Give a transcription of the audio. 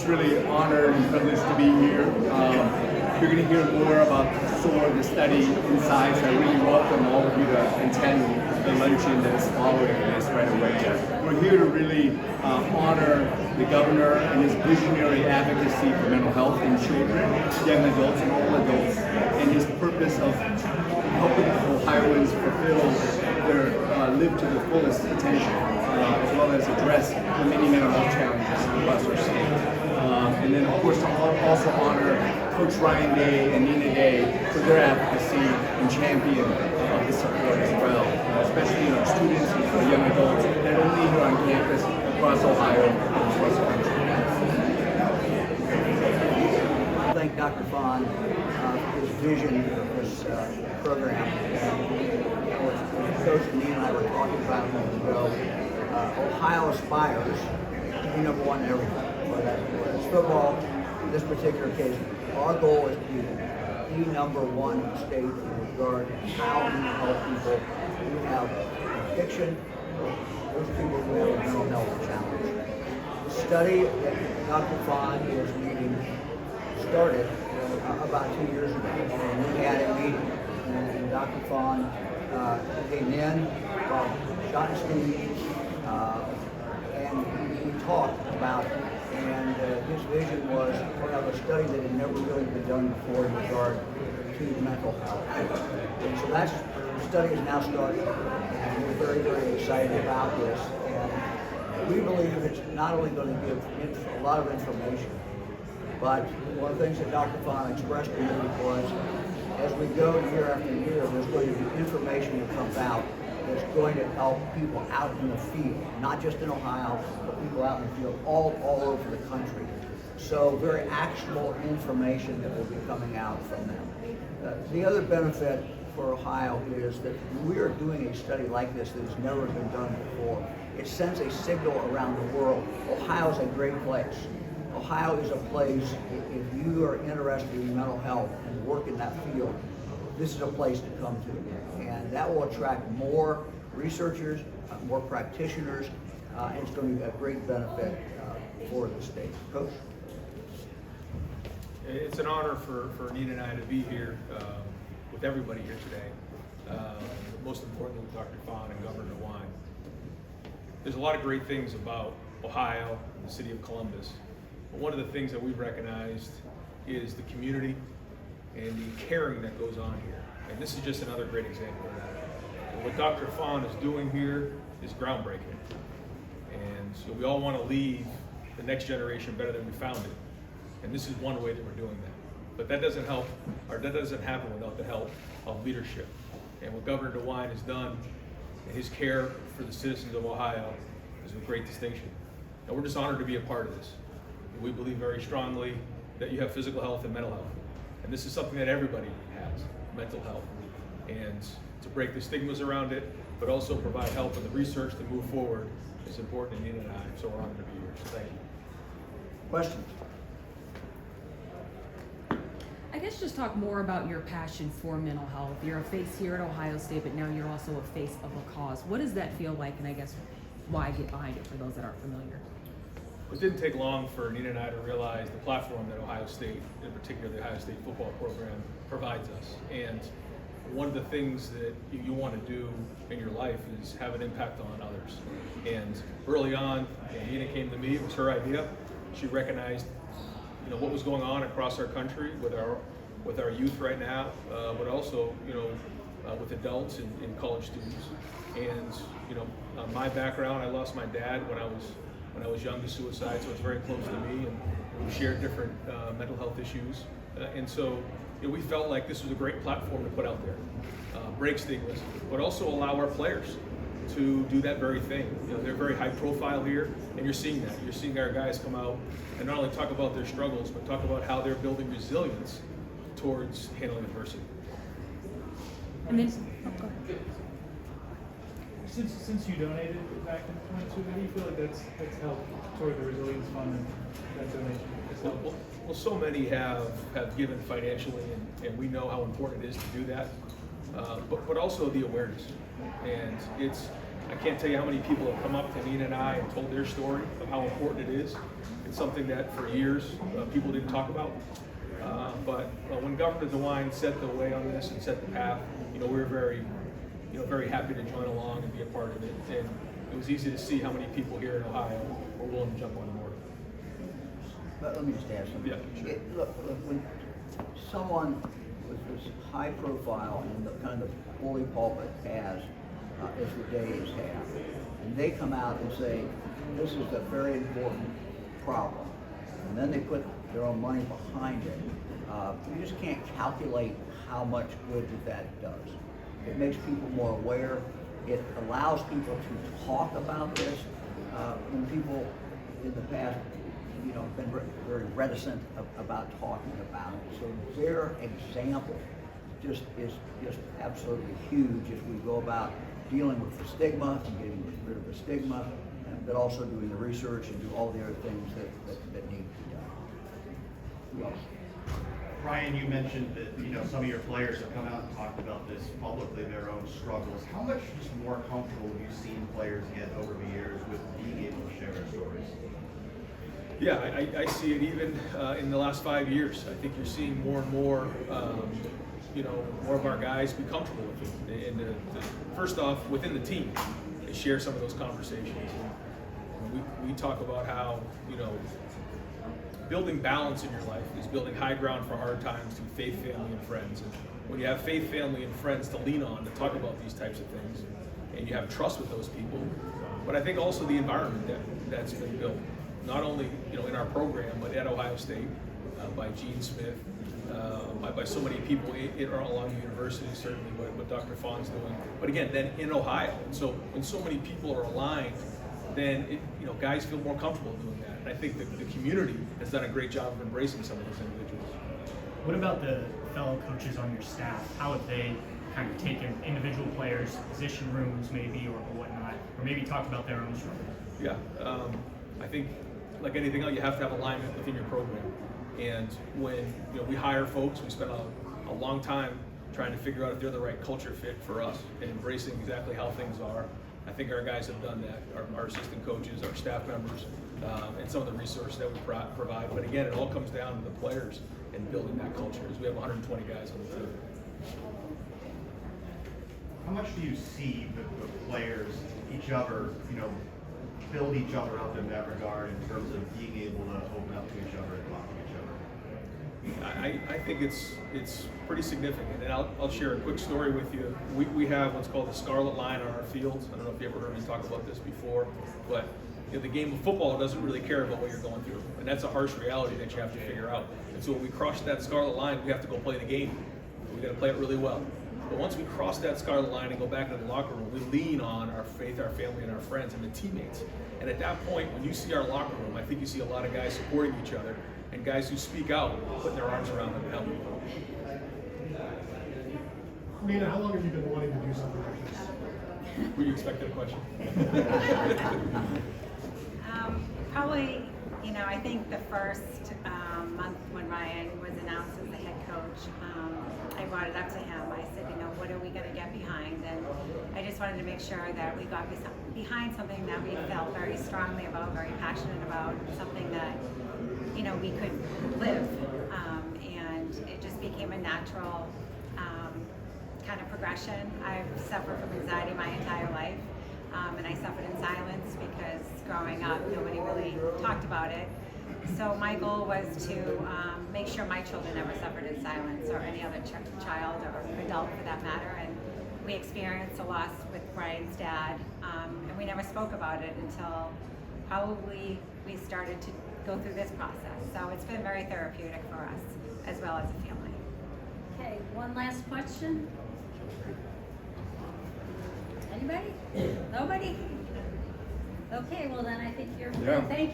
just really honored and privileged to be here. You're going to hear more about SOAR, the study inside, so I really welcome all of you to attend the luncheon that's following this right away. We're here to really honor the governor and his visionary advocacy for mental health in children, young adults, and all adults, and his purpose of helping Ohioans fulfill their live to the fullest potential, as well as address the many mental health challenges across our state. And then, of course, to also honor Coach Ryan Day and Nina Day for their advocacy and champion of the support as well, especially our students and our young adults, not only here on campus, across Ohio and across the country. I thank Dr. Phan for his vision of this program. Coach and Nina and I were talking about a moment ago. Ohio aspires to be number one in everything. Whether it's football, in this particular case, our goal is to be the number one state in regard to how we help people who have addiction, those people who have a mental health challenge. The study that Dr. Phan is leading started about 2 years ago, and we had a meeting, and Dr. Phan came in, shot and Steve, and we talked about, and his vision was to have a study that had never really been done before in regard to mental health. And so the study is now started, and we're very, very excited about this. And we believe it's not only going to give a lot of information, but one of the things that Dr. Phan expressed to me was, as we go year after year, there's going to be information that comes out that's going to help people out in the field, not just in Ohio, but people out in the field all over the country. So very actionable information that will be coming out from them. The other benefit for Ohio is that we are doing a study like this that has never been done before. It sends a signal around the world. Ohio is a great place. Ohio is a place, if you are interested in mental health and work in that field, this is a place to come to. And that will attract more researchers, more practitioners, and it's going to be a great benefit for the state. Coach? It's an honor for Nina and I to be here with everybody here today. Most importantly with Dr. Phan and Governor DeWine. There's a lot of great things about Ohio and the city of Columbus. But one of the things that we've recognized is the community and the caring that goes on here. And this is just another great example of that. And what Dr. Phan is doing here is groundbreaking. And so we all want to leave the next generation better than we found it. And this is one way that we're doing that. But that doesn't help, or that doesn't happen without the help of leadership. And what Governor DeWine has done and his care for the citizens of Ohio is a great distinction. And we're just honored to be a part of this. We believe very strongly that you have physical health and mental health. And this is something that everybody has, mental health. And to break the stigmas around it, but also provide help in the research to move forward is important to Nina and I, so we're honored to be here. So thank you. Questions? I guess just talk more about your passion for mental health. You're a face here at Ohio State, but now you're also a face of a cause. What does that feel like, and I guess why get behind it for those that aren't familiar? It didn't take long for Nina and I to realize the platform that Ohio State, in particular the Ohio State football program, provides us. And one of the things that you want to do in your life is have an impact on others. And early on, Nina came to me, it was her idea. She recognized what was going on across our country with our youth right now, but also with adults and college students. And my background, I lost my dad when I was young to suicide, so it's very close to me, and we shared different mental health issues. And so we felt like this was a great platform to put out there, break stigmas, but also allow our players to do that very thing. They're very high profile here, and you're seeing that. You're seeing our guys come out and not only talk about their struggles, but talk about how they're building resilience towards handling adversity. And then, Since you donated back in 22, how do you feel like that's helped toward the resilience fund and that donation has helped? Well, so many have given financially, and we know how important it is to do that, but also the awareness. And I can't tell you how many people have come up to Nina and I and told their story of how important it is. It's something that for years people didn't talk about. But when Governor DeWine set the way on this and set the path, we were very happy to join along and be a part of it. And it was easy to see how many people here in Ohio were willing to jump on board. But let me just add something. Yeah, sure. Look, when someone with this high profile and the kind of bully pulpit as the Days have, and they come out and say, this is a very important problem, and then they put their own money behind it, you just can't calculate how much good that does. It makes people more aware. It allows people to talk about this. When people in the past, have been very reticent about talking about it. So their example is just absolutely huge as we go about dealing with the stigma and getting rid of the stigma, but also doing the research and do all the other things that need to be done. Who else? Ryan, you mentioned that some of your players have come out and talked about this publicly, their own struggles. How much just more comfortable have you seen players get over the years with being able to share their stories? Yeah, I see it even in the last 5 years. I think you're seeing more and more, more of our guys be comfortable with it. And first off, within the team, they share some of those conversations. We talk about how, building balance in your life is building high ground for hard times through faith, family, and friends. And when you have faith, family, and friends to lean on to talk about these types of things, and you have trust with those people, but I think also the environment that's been built, not only in our program, but at Ohio State, by Gene Smith, by so many people along the university, certainly what Dr. Phan's doing, but again, then in Ohio. And so when so many people are aligned, then guys feel more comfortable doing that. And I think the community has done a great job of embracing some of those individuals. What about the fellow coaches on your staff? How have they kind of taken individual players' position rooms maybe or whatnot, or maybe talk about their own struggles? Yeah, I think like anything else, you have to have alignment within your program. And when we hire folks, we spend a long time trying to figure out if they're the right culture fit for us and embracing exactly how things are. I think our guys have done that, our assistant coaches, our staff members, and some of the resources that we provide. But again, it all comes down to the players and building that culture, as we have 120 guys on the team. How much do you see the players, each other, build each other up in that regard in terms of being able to open up to each other and talk to each other? I think it's pretty significant, and I'll share a quick story with you. We have what's called the Scarlet Line on our fields. I don't know if you ever heard me talk about this before, but the game of football doesn't really care about what you're going through, and that's a harsh reality that you have to figure out. And so when we cross that Scarlet Line, we have to go play the game. We got to play it really well. But once we cross that Scarlet Line and go back into the locker room, we lean on our faith, our family, and our friends, and the teammates. And at that point, when you see our locker room, I think you see a lot of guys supporting each other and guys who speak out, putting their arms around them and helping them. Nina, how long have you been wanting to do something like this? Were you expecting a question? Probably, I think the first month when Ryan was announced as the head coach, I brought it up to him. I said, what are we going to get behind? And I just wanted to make sure that we got behind something that we felt very strongly about, very passionate about, something that, we could live. And it just became a natural kind of progression. I've suffered from anxiety my entire life. And I suffered in silence because growing up, nobody really talked about it. So my goal was to make sure my children never suffered in silence, or any other child or adult for that matter. And we experienced a loss with Brian's dad, and we never spoke about it until probably we started to go through this process. So it's been very therapeutic for us, as well as a family. Okay, one last question. Anybody? Nobody? Okay, well then I think you're, thank you.